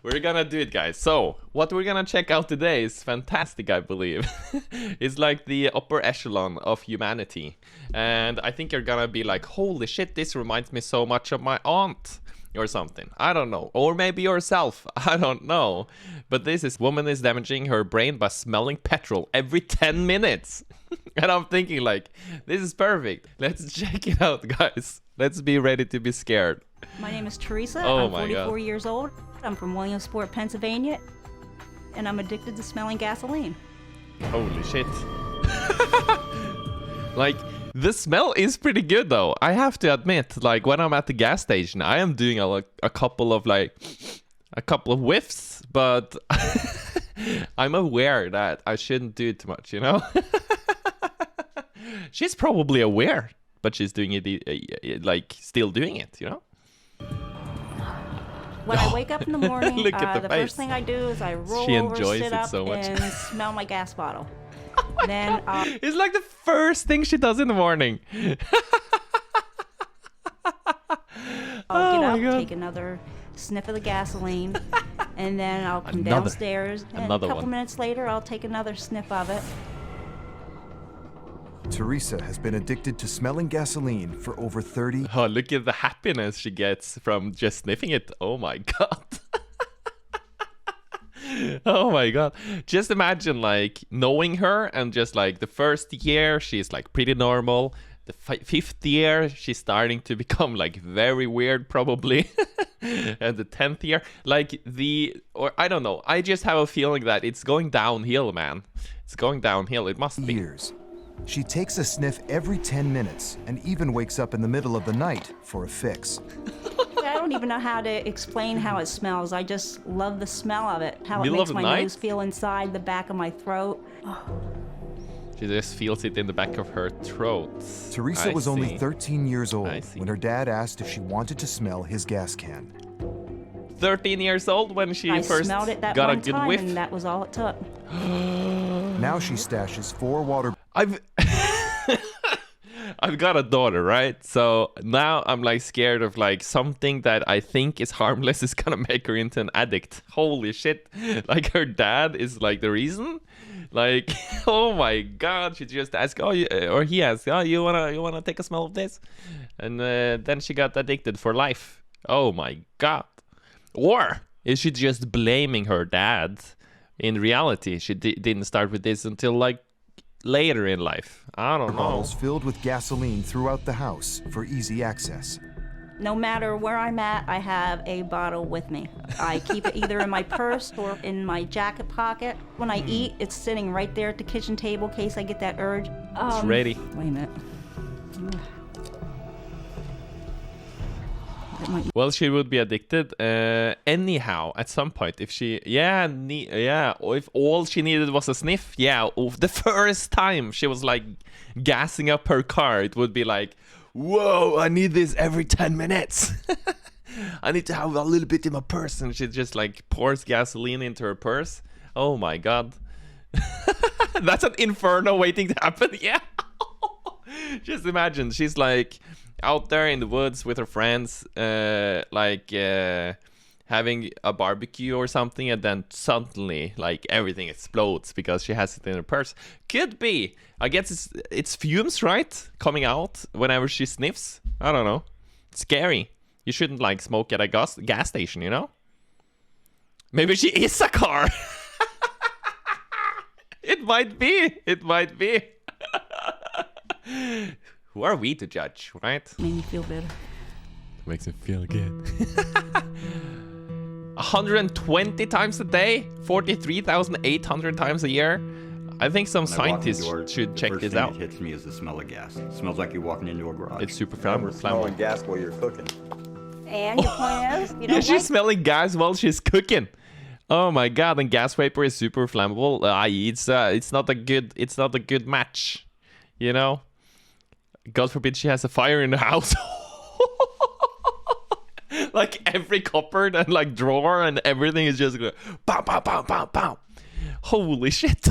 We're gonna do it, guys. So, what we're gonna check out today is fantastic, I believe. It's like the upper echelon of humanity. And I think you're gonna be like, holy shit, this reminds me so much of my aunt. Or something. I don't know. Or maybe yourself. I don't know. But this is woman is damaging her brain by smelling petrol every 10 minutes. And I'm thinking like, this is perfect. Let's check it out, guys. Let's be ready to be scared. My name is Teresa. Oh I'm my 44 God. years old. I'm from Williamsport, Pennsylvania. And I'm addicted to smelling gasoline. Holy shit. Like, the smell is pretty good though. I have to admit, like when I'm at the gas station, I am doing a couple of whiffs, but I'm aware that I shouldn't do it too much, you know? She's probably aware, but she's doing it, like still doing it, you know? When I wake up in the morning, Look at the face. first thing I do is I roll She over, enjoys sit it up, so much. and smell my gas bottle. Then It's like the first thing she does in the morning. I'll my get God. up, take another sniff of the gasoline, and then I'll come Another- downstairs. And a another couple one. minutes later, I'll take another sniff of it. Teresa has been addicted to smelling gasoline for over 30. Oh, look at the happiness she gets from just sniffing it. Oh my God. Oh my God. Just imagine like knowing her and just like the first year she's like pretty normal. The fifth year she's starting to become like very weird probably. And the 10th year, like or I don't know. I just have a feeling that it's going downhill, man. It's going downhill. It must be. Years. She takes a sniff every 10 minutes and even wakes up in the middle of the night for a fix. I don't even know how to explain how it smells. I just love the smell of it. How it Middle makes of the my night? nose feel inside the back of my throat. She just feels it in the back of her throat. Teresa I was only see. 13 years old I see. when her dad asked if she wanted to smell his gas can. 13 years old when she I first smelled it that got a one good time, whiff. and that was all it took. Now she stashes 4 water I've got a daughter, right? So now I'm like scared of like something that I think is harmless is gonna make her into an addict. Holy shit. Like her dad is like the reason? Like, oh my God, she just asked, or he asked, oh, you wanna take a smell of this? And then she got addicted for life. Oh my God. Or is she just blaming her dad? In reality, she didn't start with this until like later in life. I don't know. bottles filled with gasoline throughout the house for easy access. No matter where I'm at, I have a bottle with me. I keep it either in my purse or in my jacket pocket. When I eat, it's sitting right there at the kitchen table in case I get that urge. It's ready. Wait a minute. That might- Well, she would be addicted anyhow at some point if she, or if all she needed was a sniff, the first time she was like gassing up her car, it would be like, whoa, I need this every 10 minutes. I need to have a little bit in my purse, and she just like pours gasoline into her purse. Oh my God. That's an inferno waiting to happen. Yeah. Just imagine she's like out there in the woods with her friends, having a barbecue or something, and then suddenly like everything explodes because she has it in her purse. Could be. I guess it's fumes, right? Coming out whenever she sniffs. I don't know. It's scary. You shouldn't like smoke at a gas station, you know? Maybe she is a car. It might be. It might be. Who are we to judge, right? Made me feel better. Makes me feel good. 120 times a day, 43,800 times a year. I think some When I walk in the scientists door, should the check first this thing out. that hits me is the smell of gas. It smells like you're walking into a garage. It's super We're smelling flammable. gas while you're cooking. And your point is, you Yeah, don't she's like smelling gas while she's cooking. Oh my God! And gas vapor is super flammable. It's not a good match. You know. God forbid she has a fire in the house. Like every cupboard and like drawer and everything is just going pow pow pow pow pow. Holy shit.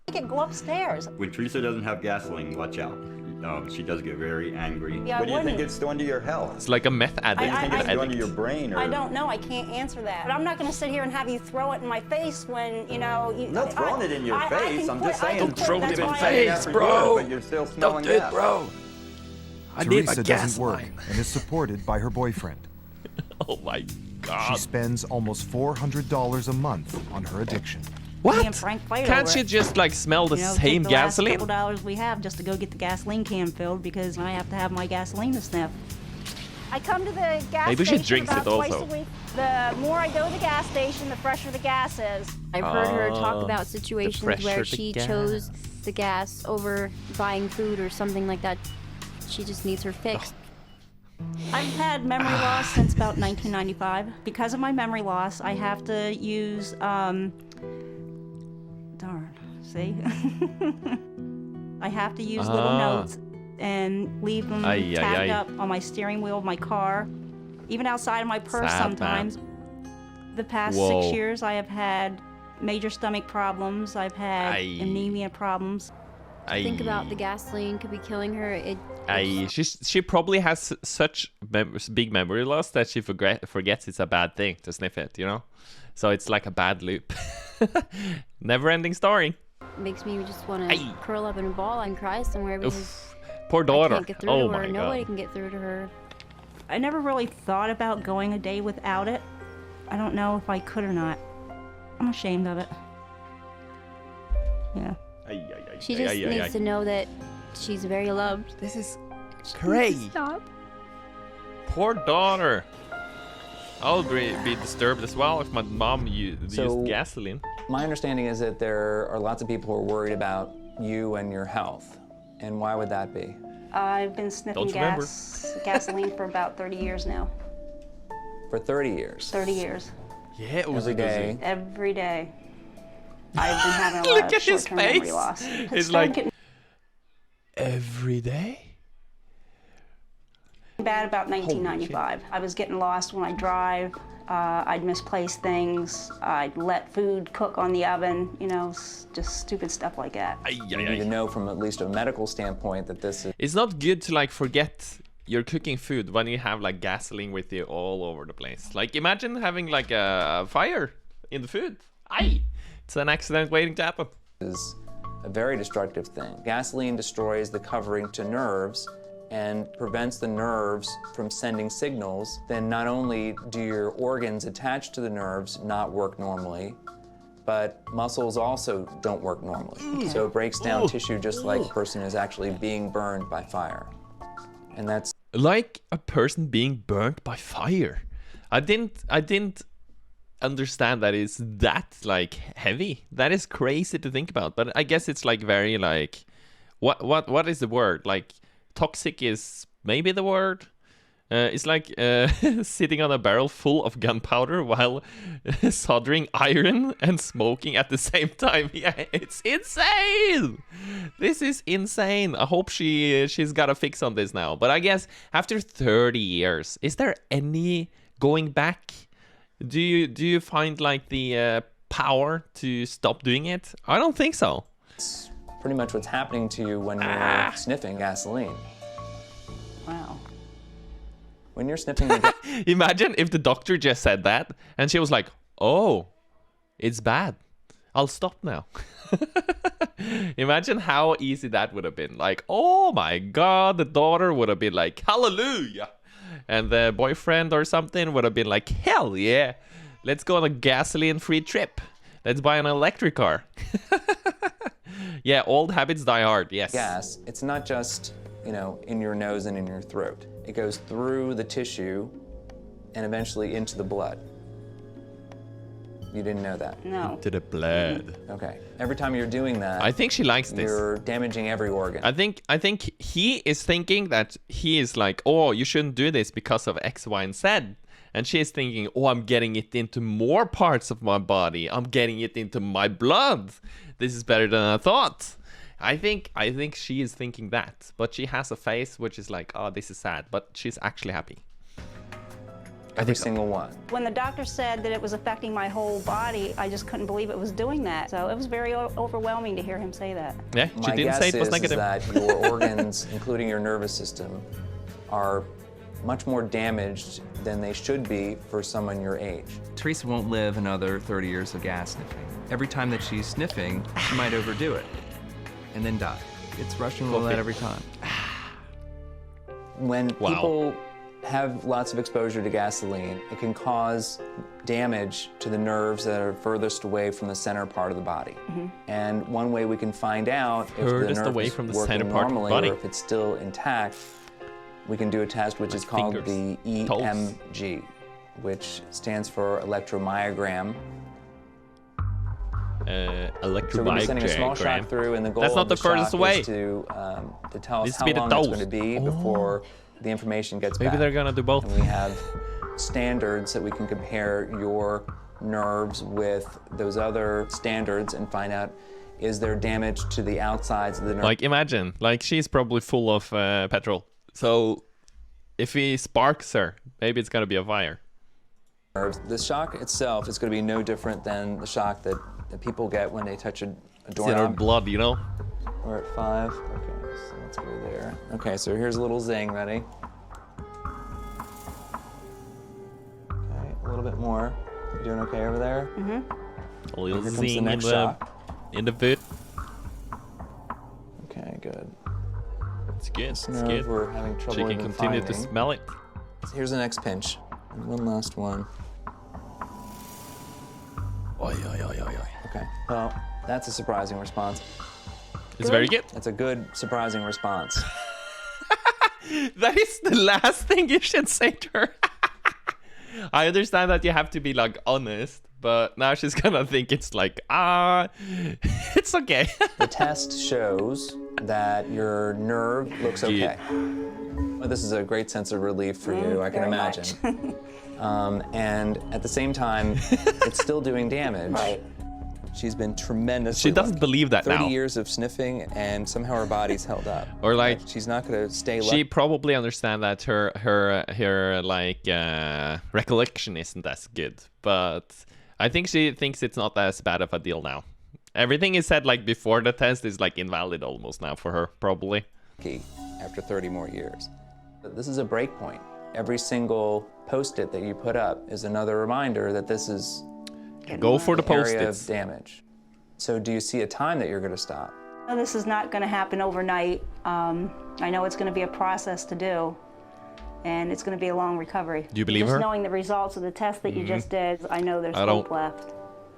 it, go upstairs. When Teresa doesn't have gasoline, watch out. No, she does get very angry. Yeah, I what do you think wouldn't. it's doing to your health? It's like a meth addict. What do you think it's doing to addict. your brain? Or... I don't know. I can't answer that. But I'm not going to sit here and have you throw it in my face when, you know... I'm not throwing it in your face. I'm just saying. Don't throw it in my face, face, bro. But you're still smelling gas. bro. I need my Teresa gas doesn't work line. and is supported by her boyfriend. Oh my She god. spends almost $400 a month on her addiction. Me and What? Frank fight Can't over she it. just like smell the You know, same take the last gasoline? couple dollars we have just to go get the gasoline can filled because I have to have my gasoline to sniff. I come to the gas Maybe she station drinks about it twice also. a week. The more I go to the gas station, the fresher the gas is. I've heard her talk Oh, about situations pressure, where the she gas. chose the gas over buying food or something like that. She just needs her fixed. I've had memory loss since about 1995. Because of my memory loss, I have to use, darn, see? I have to use little notes and leave them Ay, ay, tagged ay. up on my steering wheel of my car, even outside of my purse Sad, man. sometimes. The past Whoa. 6 years, I have had major stomach problems. I've had Ay. anemia problems. Think about the gasoline could be killing her. She probably has such big memory loss that she forgets it's a bad thing to sniff it, you know? So it's like a bad loop. Never-ending story. Makes me just want to Ay. curl up in a ball and cry somewhere because Oof. Poor I daughter. can't get through Oh to her. my Nobody god. can get through to her. I never really thought about going a day without it. I don't know if I could or not. I'm ashamed of it. Yeah. She just needs to know that she's very loved. This is She great. needs to stop. Poor daughter. I'll be disturbed as well if my mom used So- gasoline. My understanding is that there are lots of people who are worried about you and your health. And why would that be? I've been sniffing Don't remember. gasoline for about 30 years now. For 30 years. 30 years. Yeah, Every day. Every day. I've been having a lot Look of at his short-term memory face. loss. It's started like getting every day. bad about 1995. I was getting lost when I drive. I'd misplace things. I'd let food cook on the oven. You know, just stupid stuff like that. You need to know from at least a medical standpoint that this is It's not good to like forget you're cooking food when you have like gasoline with you all over the place. Like imagine having like a fire in the food. Aye, it's an accident waiting to happen. a very destructive thing. Gasoline destroys the covering to nerves and prevents the nerves from sending signals. Then not only do your organs attached to the nerves not work normally, but muscles also don't work normally. So it breaks down tissue just like a person is actually being burned by fire. And that's Like a person being burnt by fire. I didn't understand that it's that like heavy. That is crazy to think about. But I guess it's like very like what is the word? Like toxic is maybe the word. It's like sitting on a barrel full of gunpowder while soldering iron and smoking at the same time. Yeah, it's insane. This is insane. I hope she's got a fix on this now. But I guess after 30 years, is there any going back? Do you find like the power to stop doing it? I don't think so. pretty much what's happening to you when you're sniffing gasoline. Wow. When you're sniffing the Imagine if the doctor just said that and she was like, oh, it's bad. I'll stop now. Imagine how easy that would have been. Like, oh my God, the daughter would have been like, hallelujah. And the boyfriend or something would have been like, hell yeah. Let's go on a gasoline-free trip. Let's buy an electric car. Yeah, old habits die hard, yes. gas, it's not just, you know, in your nose and in your throat. It goes through the tissue and eventually into the blood. You didn't know that? No. To the blood. Okay. Every time you're doing that, I think she likes this. you're damaging every organ. I think he is thinking that he is like, oh, you shouldn't do this because of X, Y, and Z. And she is thinking, oh, I'm getting it into more parts of my body. I'm getting it into my blood. This is better than I thought. I think she is thinking that. But she has a face which is like, oh, this is sad. But she's actually happy. Every single one. When the doctor said that it was affecting my whole body, I just couldn't believe it was doing that. So it was very overwhelming to hear him say that. Yeah, she My didn't say guess it was is negative. that your organs, including your nervous system, are much more damaged than they should be for someone your age. Teresa won't live another 30 years of gas sniffing. Every time that she's sniffing, she might overdo it and then die. It's Russian roulette every time. When Wow. people have lots of exposure to gasoline, it can cause damage to the nerves that are furthest away from the center part of the body. And one way we can find out if the Furthest nerve away is from the working center part of the normally body. or if it's still intact, we can do a test which is called fingers, the toes. EMG, which stands for electromyogram. So we're just sending a small shock through, and the goal That's not of the the furthest shock away. is to tell us This how be the long it's toes. going to be before the information gets Maybe back. they're gonna do both. And we have standards that we can compare your nerves with those other standards and find out, is there damage to the outsides of the nerve? Like imagine, like she's probably full of petrol. So if he sparks her, maybe it's gonna be a fire. The shock itself is going to be no different than the shock that people get when they touch a It's in her doorknob. blood, you know? We're at 5. Okay, so let's go there. Okay, so here's a little zing. Ready? Okay, a little bit more. You doing okay over there? A little Here comes the zing next shock. in the foot. Okay, good. It's good. This It's nerve good. we're having trouble She can even continue to finding. smell it. Here's the next pinch. And one last one. Oi, oi, oi, oi, oi. Okay. Well, that's a surprising response. It's very good. That's a good, surprising response. That is the last thing you should say to her. I understand that you have to be like honest, but now she's gonna think it's like, it's okay. The test shows that your nerve looks okay. Well, this is a great sense of relief for you, I can very imagine. And at the same time, it's still doing damage. Right. She's been tremendously She doesn't lucky. believe that 30 now. years of sniffing, and somehow her body's held up. Or like, She's not going to stay she lucky. probably understand that her like recollection isn't as good, but I think she thinks it's not as bad of a deal now. Everything is said like before the test is like invalid almost now for her, probably. After 30 more years. But this is a break point. Every single post-it that you put up is another reminder that this is Go for the an area of post-its. damage. So do you see a time that you're going to stop? No, this is not going to happen overnight. I know it's going to be a process to do, and it's going to be a long recovery. Do you believe just her? knowing the results of the test that you just did, I know there's I don't- hope left.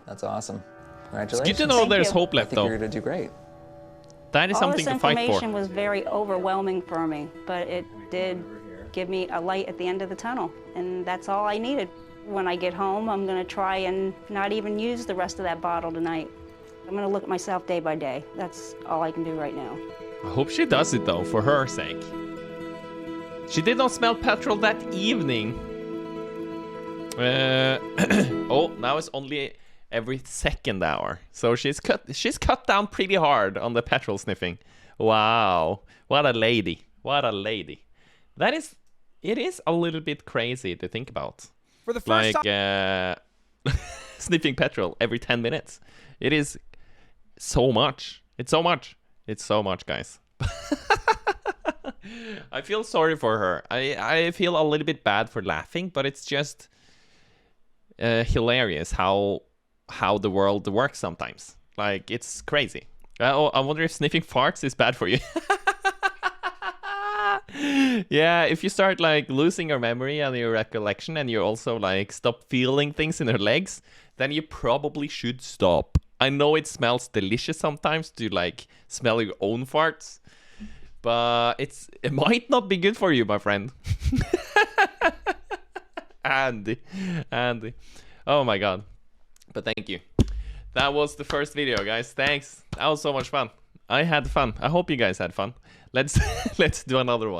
That's awesome. It's Congratulations. good to know Thank there's you. hope I left think though. you're going to do great. That is All something this to fight information for. was very overwhelming for me, but it did give me a light at the end of the tunnel, and that's all I needed. When I get home, I'm going to try and not even use the rest of that bottle tonight. I'm going to look at myself day by day. That's all I can do right now. I hope she does it though, for her sake. She did not smell petrol that evening. Oh, now it's only every second hour. So she's cut down pretty hard on the petrol sniffing. Wow, what a lady! What a lady! It is a little bit crazy to think about. For the first Like sniffing petrol every 10 minutes. It is so much. It's so much. It's so much, guys. I feel sorry for her. I feel a little bit bad for laughing, but it's just hilarious how the world works sometimes. Like, it's crazy. I wonder if sniffing farts is bad for you. Yeah, if you start like losing your memory and your recollection, and you also like stop feeling things in your legs, then you probably should stop. I know it smells delicious sometimes to like smell your own farts, but it might not be good for you, my friend. Andy. Oh my god. But thank you. That was the first video, guys. Thanks. That was so much fun. I had fun. I hope you guys had fun. Let's do another one.